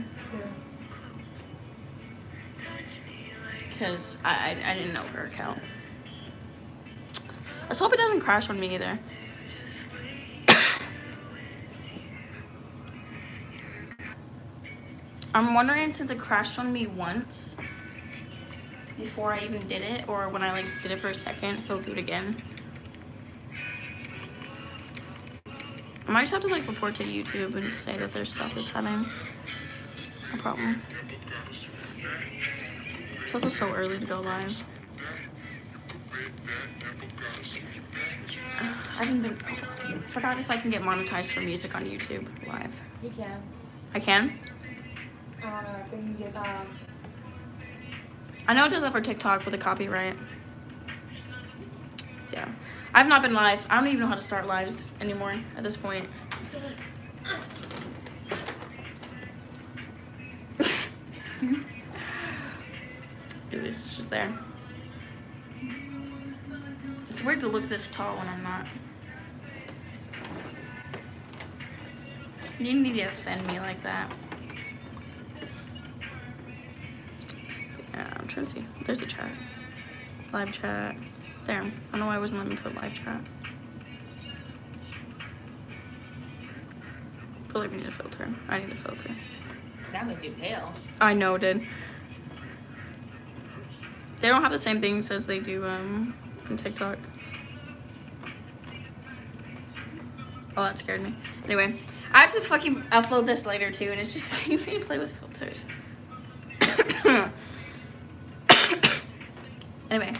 her. Because I didn't know her account. Let's hope it doesn't crash on me either. I'm wondering, since it crashed on me once before I even did it, or when I like did it for a second, if it'll do it again. I might just have to like report to YouTube and say that their stuff is having a problem. It's also so early to go live. I haven't been. I forgot if I can get monetized for music on YouTube live. You can. I can? I don't know. I think you get I know it does that for TikTok with the copyright. Yeah. I've not been live. I don't even know how to start lives anymore at this point. It's just there. It's weird to look this tall when I'm not. You need to offend me like that. Yeah, I'm trying to see. There's a chat. Live chat. Damn. I don't know why I wasn't letting me put live chat. I feel like we need a filter. I need a filter. that made you pale. I know, dude. They don't have the same things as they do in TikTok. Oh, that scared me. Anyway, I have to fucking upload this later too, and it's just seeing me play with filters. Anyway,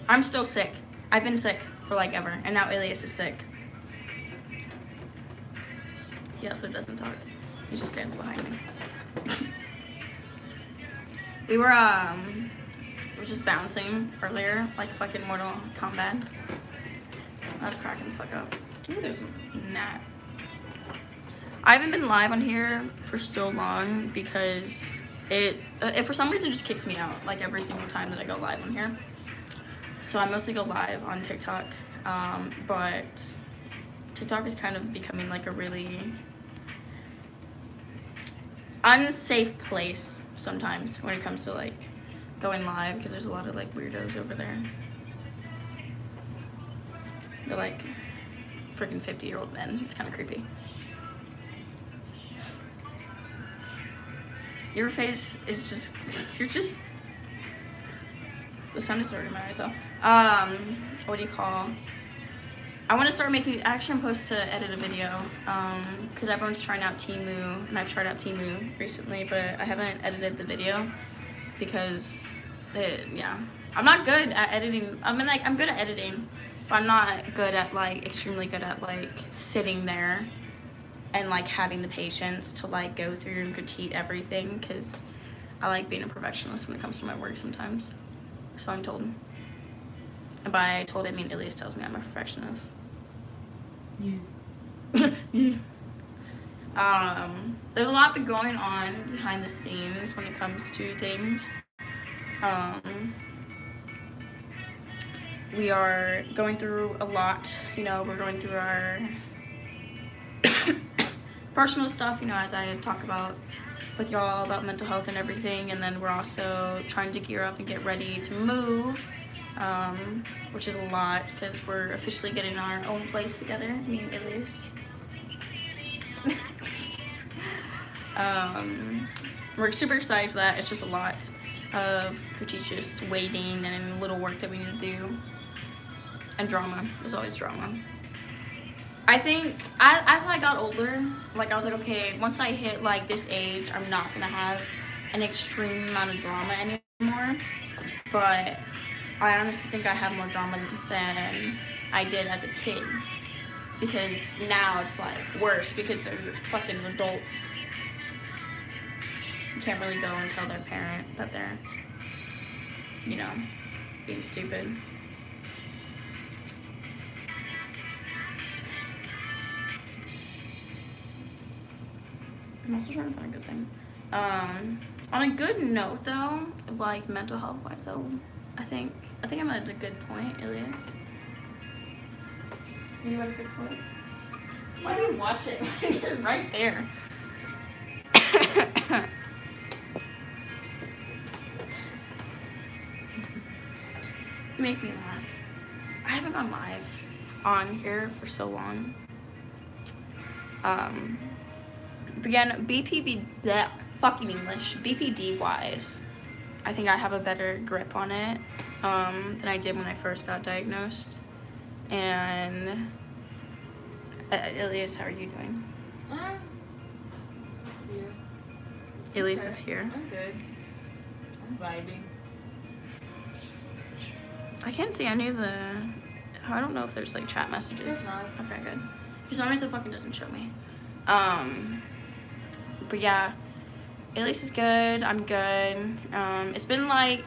I'm still sick. I've been sick for like ever, and now Elias is sick. He also doesn't talk. He just stands behind me. We were just bouncing earlier, like fucking Mortal Kombat. I was cracking the fuck up. Ooh, there's a gnat. I haven't been live on here for so long because it for some reason just kicks me out like every single time that I go live on here. So I mostly go live on TikTok, but TikTok is kind of becoming like a really unsafe place sometimes when it comes to like going live, because there's a lot of like weirdos over there. They're like freaking 50-year-old men. It's kind of creepy. Your face is just, you're just, the sun is hurting my eyes though. What do you call? I want to start making, actually I'm supposed to edit a video, because everyone's trying out Temu, and I've tried out Temu recently, but I haven't edited the video, because, yeah. I'm not good at editing. I mean, like, I'm good at editing, but I'm not good at, like, extremely good at, like, sitting there and, like, having the patience to, like, go through and critique everything, because I like being a perfectionist when it comes to my work sometimes. So I'm told. And by told, I mean Elias tells me I'm a perfectionist. Yeah. There's a lot been going on behind the scenes when it comes to things. We are going through a lot, you know, we're going through our personal stuff, you know, as I talk about with y'all about mental health and everything, and then we're also trying to gear up and get ready to move, which is a lot because we're officially getting our own place together, me and Elias. We're super excited for that. It's just a lot of just waiting and little work that we need to do, and drama. There's always drama. I think as I got older, like I was like, okay, once I hit like this age, I'm not gonna have an extreme amount of drama anymore. But I honestly think I have more drama than I did as a kid, because now it's like worse because they're fucking adults. You can't really go and tell their parent that they're, you know, being stupid. I'm also trying to find a good thing. On a good note though, like mental health wise though, I think I'm at a good point, Elias. You at a good point? Why do you watch it? You're right there. You make me laugh. I haven't gone live on here for so long. Again, that fucking English. BPD wise, I think I have a better grip on it than I did when I first got diagnosed. And Elias, how are you doing? Here. Elias is here. I'm good. I'm vibing. I can't see any of the. I don't know if there's like chat messages. There's not. Okay, good. Because sometimes it fucking doesn't show me. But yeah, Elias is good. I'm good. It's been like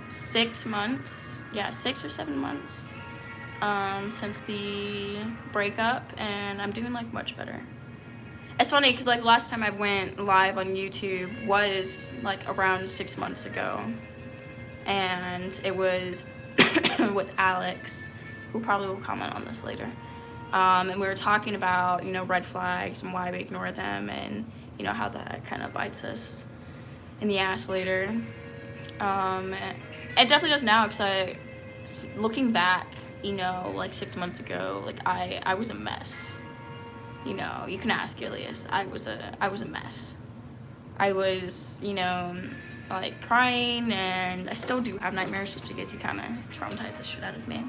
6 months. Yeah, 6 or 7 months. Since the breakup, and I'm doing like much better. It's funny because like last time I went live on YouTube was like around 6 months ago, and it was with Alex, who probably will comment on this later. And we were talking about, you know, red flags and why we ignore them, and you know how that kind of bites us in the ass later. It definitely does now, because looking back, you know, like 6 months ago, like I was a mess. You know, you can ask Elias. I was a mess. I was, you know, like crying, and I still do have nightmares just because he kind of traumatized the shit out of me.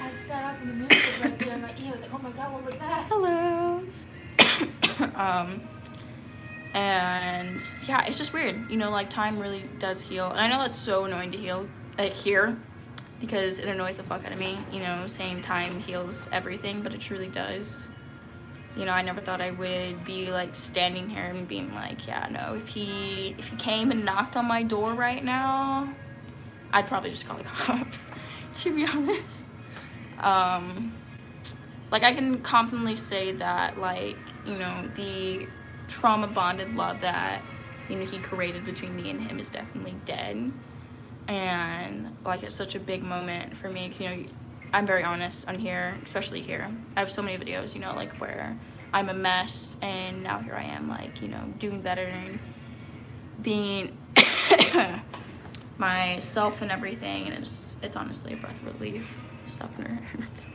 I sat up in the music right there in my ear. I was like, oh my god, what was that? Hello. And yeah, it's just weird. You know, like time really does heal. And I know that's so annoying to hear, because it annoys the fuck out of me, you know, saying time heals everything, but it truly does. You know, I never thought I would be like standing here and being like, yeah, no, if he came and knocked on my door right now, I'd probably just call the cops, to be honest. Like I can confidently say that, like, you know, the trauma bonded love that, you know, he created between me and him is definitely dead. And like it's such a big moment for me, because, you know, I'm very honest on here, especially here. I have so many videos, you know, like where I'm a mess, and now here I am, like, you know, doing better and being myself and everything, and it's honestly a breath of relief. Stop when it hurts.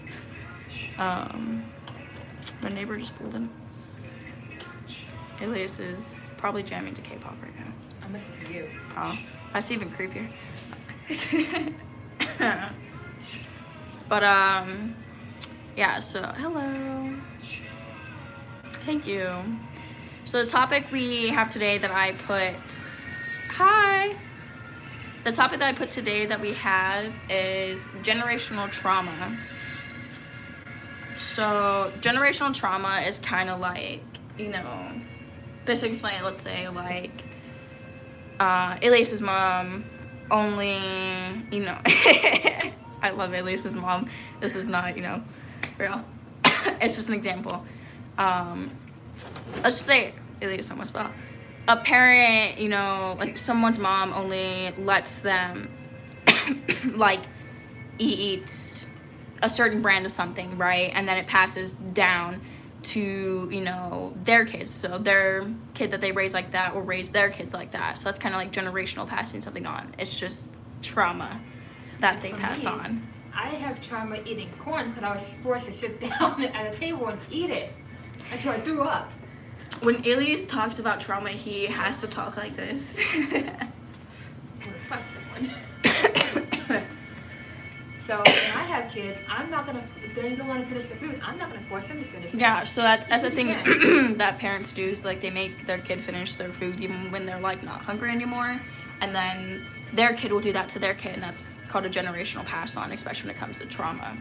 My neighbor just pulled in. Elias is probably jamming to K-pop right now. I'm missing for you. Oh, that's even creepier. But yeah, so hello, thank you. So the topic we have today that I put, the topic that I put today that we have is generational trauma. So generational trauma is kind of like, you know, best way to explain it, let's say like Elias's mom only, you know, I love Elias's mom. This is not, you know, real. It's just an example. Let's just say Elias almost fell. A parent, you know, like someone's mom only lets them like eat a certain brand of something, right? And then it passes down to, you know, their kids. So their kid that they raise like that will raise their kids like that. So that's kind of like generational, passing something on. It's just trauma that they pass on. I have trauma eating corn because I was forced to sit down at a table and eat it until I threw up. When Elias talks about trauma, he has to talk like this. I'm gonna fight someone. So when I have kids, I'm not gonna. They don't want to finish the food. I'm not gonna force them to finish it. Yeah, so that's the thing that parents do, is like they make their kid finish their food even when they're like not hungry anymore, and then their kid will do that to their kid, and that's called a generational pass on, especially when it comes to trauma.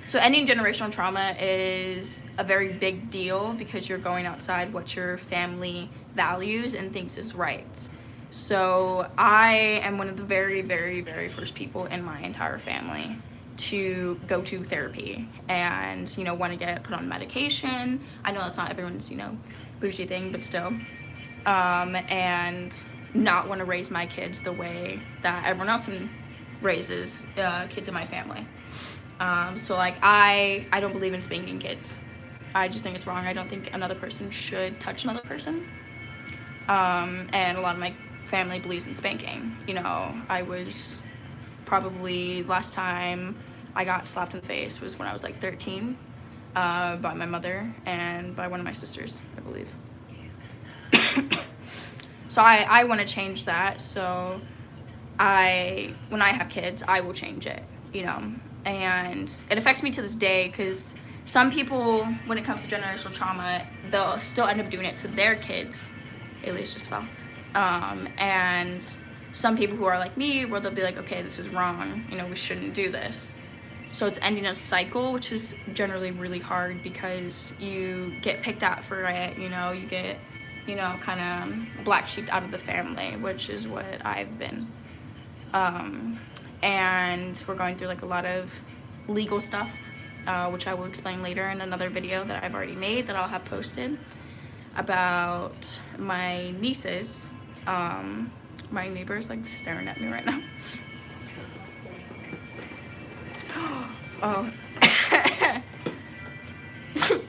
So ending generational trauma is a very big deal, because you're going outside what your family values and thinks is right. So I am one of the very, very, very first people in my entire family to go to therapy and, you know, want to get put on medication. I know that's not everyone's, you know, bougie thing, but still. And not want to raise my kids the way that everyone else raises kids in my family. So like I don't believe in spanking kids. I just think it's wrong. I don't think another person should touch another person. And a lot of my family believes in spanking. You know, I was probably, last time I got slapped in the face was when I was like 13 by my mother and by one of my sisters, I believe. So I want to change that. So when I have kids, I will change it, you know. And it affects me to this day because some people, when it comes to generational trauma, they'll still end up doing it to their kids. Alias just fell. And some people who are like me, where they'll be like, okay, this is wrong, you know, we shouldn't do this. So it's ending a cycle, which is generally really hard because you get picked out for it, you know, you get, you know, kind of black sheep out of the family, which is what I've been. And we're going through like a lot of legal stuff, which I will explain later in another video that I've already made that I'll have posted about my nieces. My neighbor's like staring at me right now. Oh.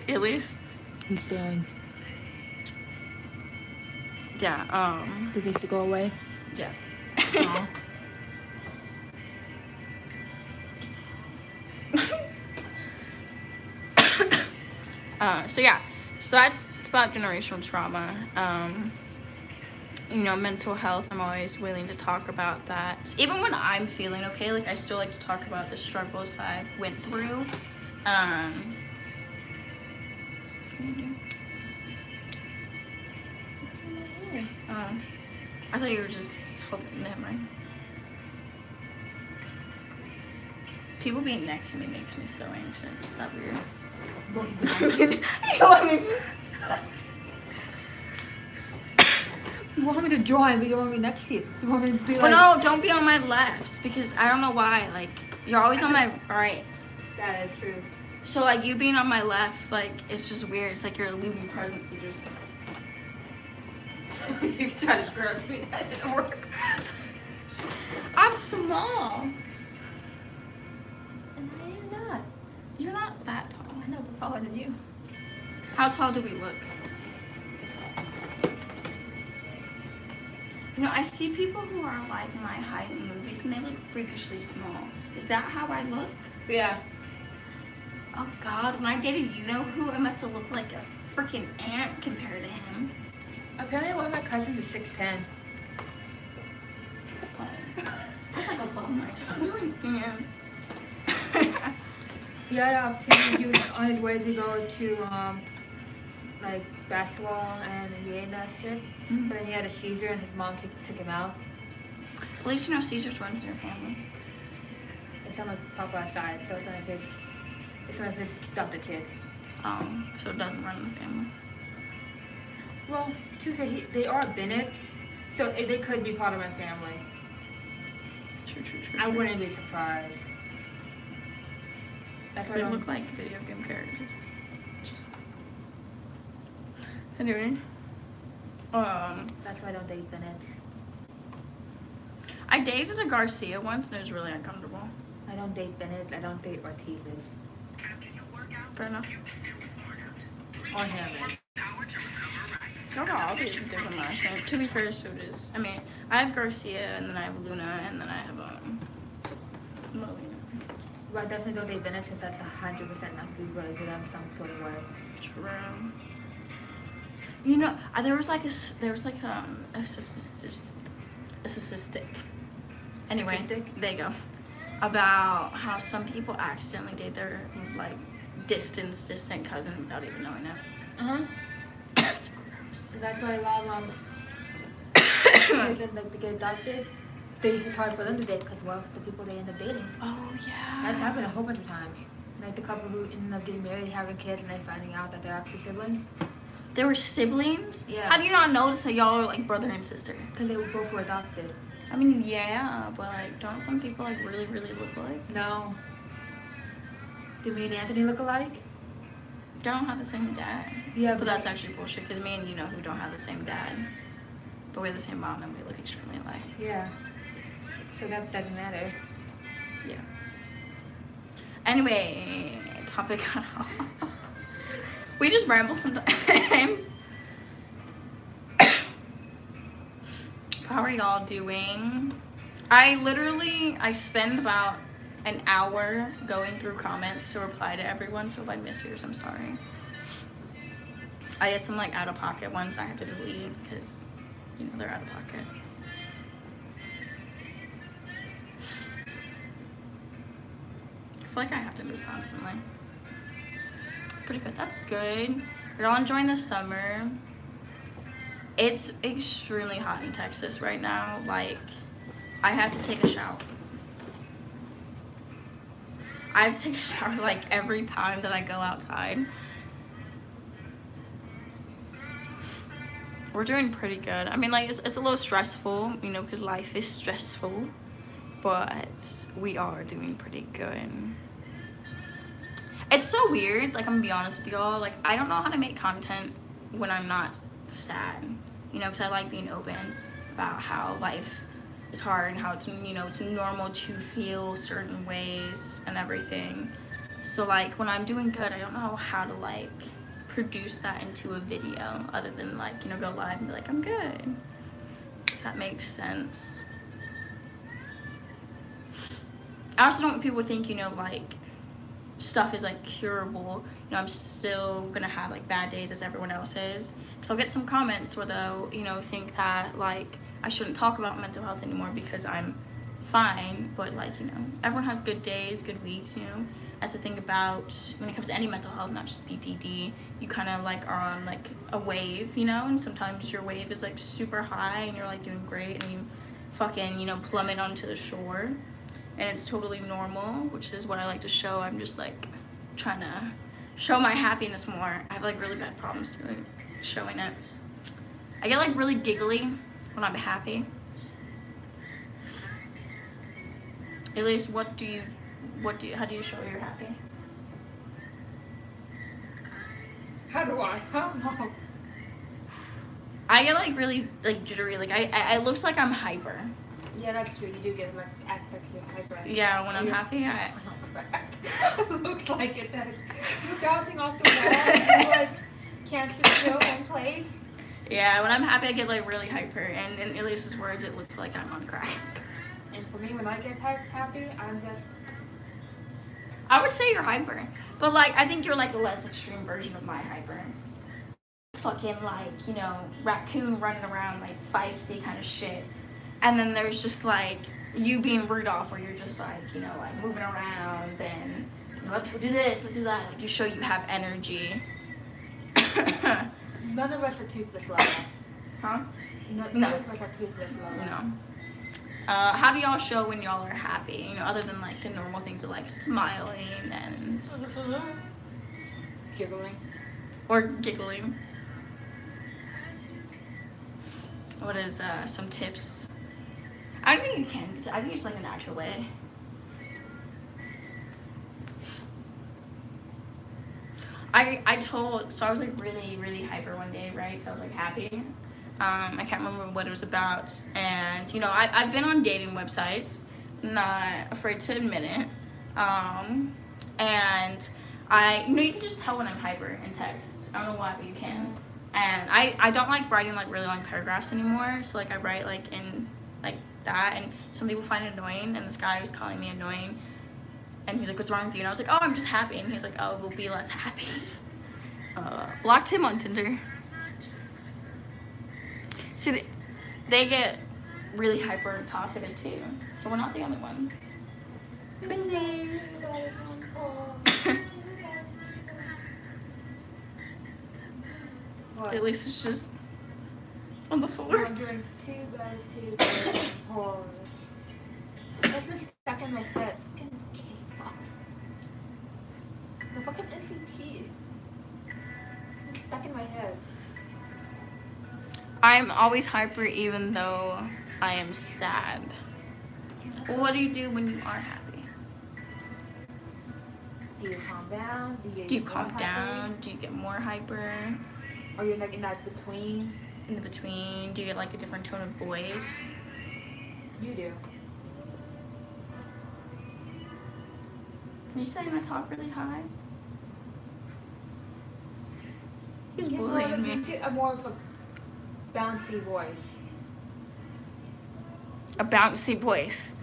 Elise? He's staring. Yeah, Did they go away? yeah. So yeah, so it's about generational trauma. You know, mental health, I'm always willing to talk about that. Even when I'm feeling okay, like I still like to talk about the struggles that I went through. I thought you were just holding that right. People being next to me makes me so anxious. Is that weird? You let me. You want me to join, but you want me next to you. You want me to be like... Well, no, don't be on my left because I don't know why. Like, you're always on my right. That is true. So, like, you being on my left, like, it's just weird. It's like you're leaving presence. You just... You try to scrub me. That didn't work. I'm small. And I am not. You're not that tall. I know, but taller than you. How tall do we look? You know, I see people who are like my height in movies and they look freakishly small. Is that how I look? Yeah. Oh God, when I dated you know who, I must have looked like a freaking ant compared to him. Apparently one of my cousins is 6'10". That's like above my ceiling fan. He had an opportunity. He was on his way to go to like basketball and NBA and that shit. Mm-hmm. But then he had a seizure and his mom took him out. At least you know Caesar's runs in your family. It's on my papa's side, so it's one of his adopted kids. So it doesn't run in the family. Well, to be fair, they are Bennett's, so they could be part of my family. True. I wouldn't be surprised. That's why They look like video game characters. Anyway. That's why I don't date Bennett's. I dated a Garcia once and it was really uncomfortable. I don't date Bennett's. I don't date Ortiz's. Fair enough. Or Hammond. Y'all got all these different last names. To be fair, so it is. I mean, I have Garcia and then I have Luna and then I have Molina. But I definitely don't date Bennett since that's 100% not going to be related to them some sort of way. True. You know, there was a statistic. Anyway, Statistic? there you go. About how some people accidentally date their like distant cousin without even knowing it. That's gross. That's why a lot of kids like to get adopted. It's hard for them to date because the people they end up dating. Oh yeah. That's happened a whole bunch of times. Like the couple who ended up getting married, having kids, and then finding out that they're actually siblings. They were siblings? Yeah. How do you not notice that y'all are like brother and sister? Because they both were adopted. I mean, yeah, but like, don't some people like really look alike? No. Do me and Anthony look alike? They don't have the same dad. Yeah, But that's actually bullshit because me and you know who don't have the same dad. But we have the same mom and we look extremely alike. Yeah. So that doesn't matter. Yeah. Anyway, topic cut off. We just ramble sometimes. How are y'all doing? I spend about an hour going through comments to reply to everyone, so if I miss yours, I'm sorry. I get some like out of pocket ones I have to delete because, you know, they're out of pocket. I feel like I have to move constantly. Pretty good. That's good. Are y'all enjoying the summer? It's extremely hot in Texas right now. Like, I have to take a shower. I have to take a shower like every time that I go outside. We're doing pretty good. I mean, like, it's a little stressful, you know, because life is stressful. But we are doing pretty good. It's so weird, like, I'm gonna be honest with y'all. Like, I don't know how to make content when I'm not sad, you know, because I like being open about how life is hard and how it's, you know, it's normal to feel certain ways and everything. So, like, when I'm doing good, I don't know how to, like, produce that into a video other than, like, you know, go live and be like, I'm good, if that makes sense. I also don't want people to think, you know, like, stuff is like curable. You know, I'm still gonna have like bad days as everyone else is. So I'll get some comments where they'll, you know, think that like I shouldn't talk about mental health anymore because I'm fine. But like, you know, everyone has good days, good weeks, you know. That's the thing about when it comes to any mental health, not just BPD. You kind of like are on like a wave, you know, and sometimes your wave is like super high and you're like doing great and you fucking, you know, plummet onto the shore. And it's totally normal, which is what I like to show. I'm just like trying to show my happiness more. I have like really bad problems doing showing it. I get like really giggly when I'm happy. At least how do you show you're happy? How do I? I don't know. I get like really like jittery. Like I it looks like I'm hyper. Yeah, that's true. You do get like act like you're hyper. Yeah, when I'm happy, It looks like it does. You're bouncing off the wall and you like can't sit still in place. Yeah, when I'm happy, I get like really hyper. And in Elias's words, it looks like I'm on crack. And for me, when I get happy, I'm just. I would say you're hyper, but like I think you're like a less extreme version of my hyper. Fucking like, you know, raccoon running around like feisty kind of shit. And then there's just like you being Rudolph where you're just like, you know, like moving around and you know, let's do this, let's do that. Like you show you have energy. None of us are toothless level. Huh? None of us are toothless level. No. How do y'all show when y'all are happy? You know, other than like the normal things of like smiling and Giggling. Or giggling. What is some tips? I don't think you can. I think it's like a natural way. So I was like really, really hyper one day, right? Because I was like happy. I can't remember what it was about. And, you know, I've been on dating websites, not afraid to admit it. And you know, you can just tell when I'm hyper in text. I don't know why, but you can. And I don't like writing like really long paragraphs anymore. So like I write like in like that, and some people find it annoying. And this guy was calling me annoying. And he's like, what's wrong with you? And I was like, oh, I'm just happy. And he was like, oh, we'll be less happy. Blocked him on Tinder. See, they get really hyper talkative too. So we're not the only one. Twinsies. At least it's just on the floor. I'm doing two guys, pause. That's just stuck in my head. Fucking K-pop. The fucking NCT. It's just stuck in my head. I'm always hyper even though I am sad. Well, what do you do when you are happy? Do you calm down? Do you calm down? Do you get more hyper? Or you're like in that between? In the between? Do you get like a different tone of voice? You do. Are you saying I talk really high? He's You bullying me. You get a more of a bouncy voice. A bouncy voice.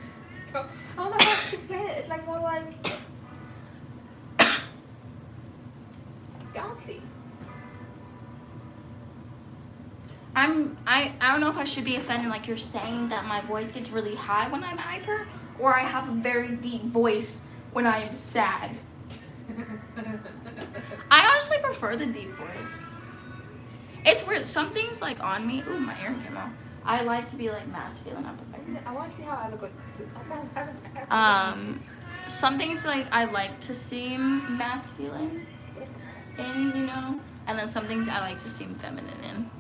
I don't know how to explain it. It's like more like bouncy. I don't know if I should be offended, like you're saying that my voice gets really high when I'm hyper, or I have a very deep voice when I am sad. I honestly prefer the deep voice. It's weird. Some things like on me. Ooh, my ear came off. I like to be like masculine. I want to see how I look. Some things like I like to seem masculine in, you know, and then some things I like to seem feminine in.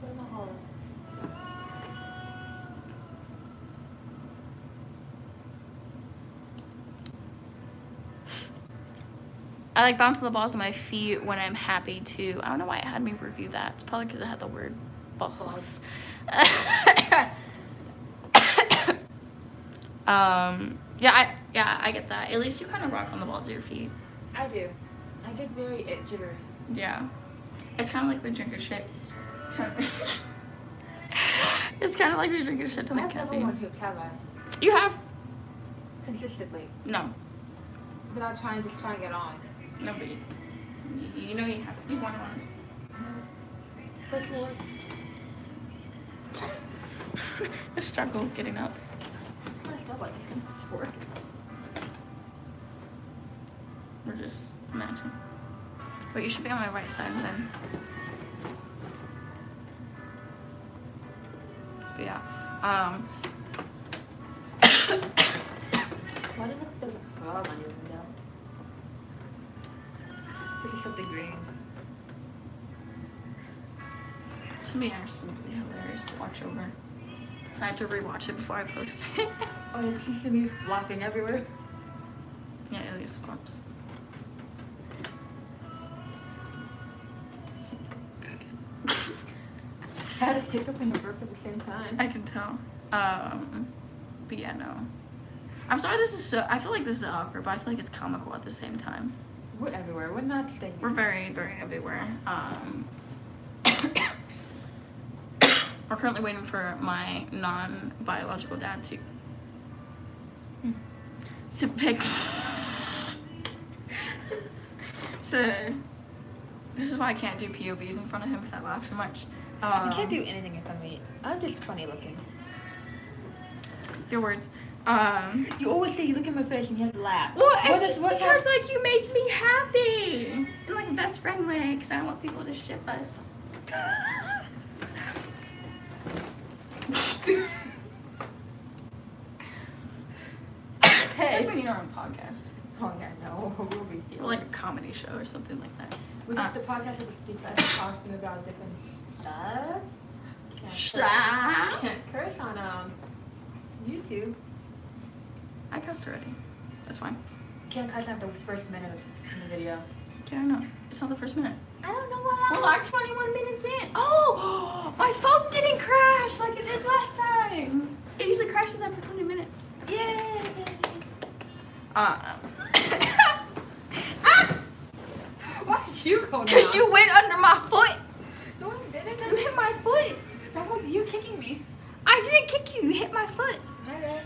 Where's my hole? I like bouncing the balls on my feet when I'm happy too. I don't know why it had me review that. It's probably because it had the word balls. Yeah, I get that. At least you kind of rock on the balls of your feet. I do. I get very jittery. Yeah. It's kind of like we drink a shit ton. It's kind of like we drink a shit ton of I've never caffeine. worn hoops, have I? You have? Consistently. No. Without trying to get on. No, but you know you have. You've worn it once. Which one? A struggle getting up. It's not a struggle, it's gonna work. We're just matching. But you should be on my right side then. But yeah. Why does it look like there's a frog on your window? This is something green. It's gonna be actually really hilarious to watch over. So I have to rewatch it before I post it. Oh, it's just me flopping everywhere. Yeah, it just flops. I had a hiccup and a burp at the same time. I can tell. But yeah, no. I'm sorry this is so, I feel like this is awkward, but I feel like it's comical at the same time. We're everywhere. We're not staying. We're very, very everywhere. We're currently waiting for my non-biological dad to pick. This is why I can't do POVs in front of him because I laugh too much. You can't do anything in front of me. I'm just funny looking. Your words. You always say you look at my face and you have to laugh. Well, it's just because like you make me happy in like a best friend way because I don't want people to ship us. Okay. That's when you're on a podcast. Oh yeah, no. We'll be Or like a comedy show or something like that. We just the podcast that was because talking about different stuff. Can't curse on YouTube. I cussed already. That's fine. Can't cuss at the first minute in the video. Yeah, I know. It's not the first minute. I don't know what. We're like 21 minutes in. Oh, my phone didn't crash like it did last time. It usually crashes after 20 minutes. Yay! Why did you go down? Because you went under my foot. No, I didn't. You hit my foot. That was you kicking me. I didn't kick you. You hit my foot. I did.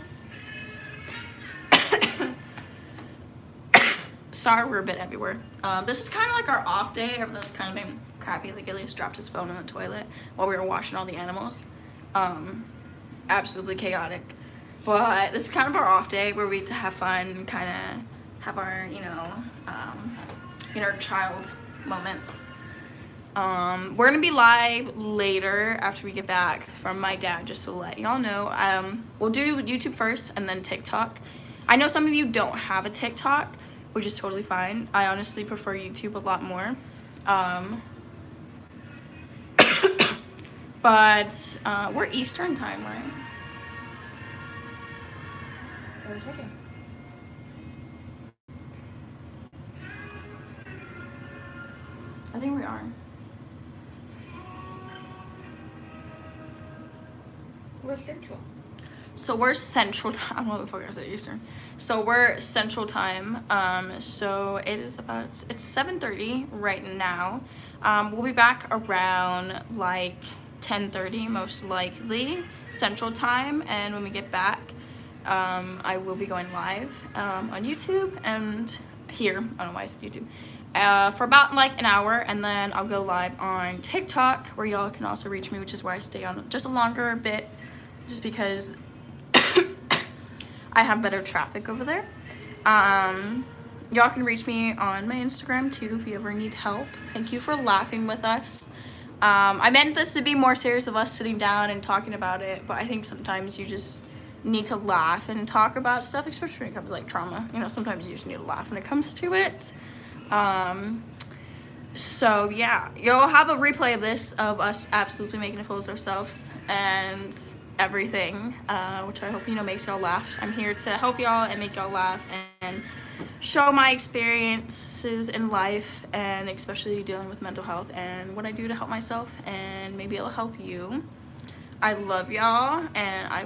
Sorry, we're a bit everywhere. This is kind of like our off day. Everything's kind of been crappy. Like Elias dropped his phone in the toilet while we were washing all the animals. Absolutely chaotic. But this is kind of our off day where we get to have fun, kind of have our, inner child moments. We're gonna be live later after we get back from my dad, just to let y'all know. We'll do YouTube first and then TikTok. I know some of you don't have a TikTok, which is totally fine. I honestly prefer YouTube a lot more. But we're Eastern time, right? I think we are. We're central. So we're Central Time. I don't know what the fuck I said Eastern. So we're Central Time. So it's 7:30 right now. We'll be back around like 10:30 most likely Central Time, and when we get back, I will be going live on YouTube and here. I don't know why I said YouTube. For about like an hour, and then I'll go live on TikTok, where y'all can also reach me, which is where I stay on just a longer bit, just because I have better traffic over there. Y'all can reach me on my Instagram too if you ever need help. Thank you for laughing with us. I meant this to be more serious of us sitting down and talking about it, but I think sometimes you just need to laugh and talk about stuff, especially when it comes to like trauma. You know, sometimes you just need to laugh when it comes to it. So yeah, you'll have a replay of this, of us absolutely making a fool of ourselves and everything, which I hope, you know, makes y'all laugh. I'm here to help y'all and make y'all laugh and show my experiences in life, and especially dealing with mental health and what I do to help myself, and maybe it'll help you. I love y'all, and I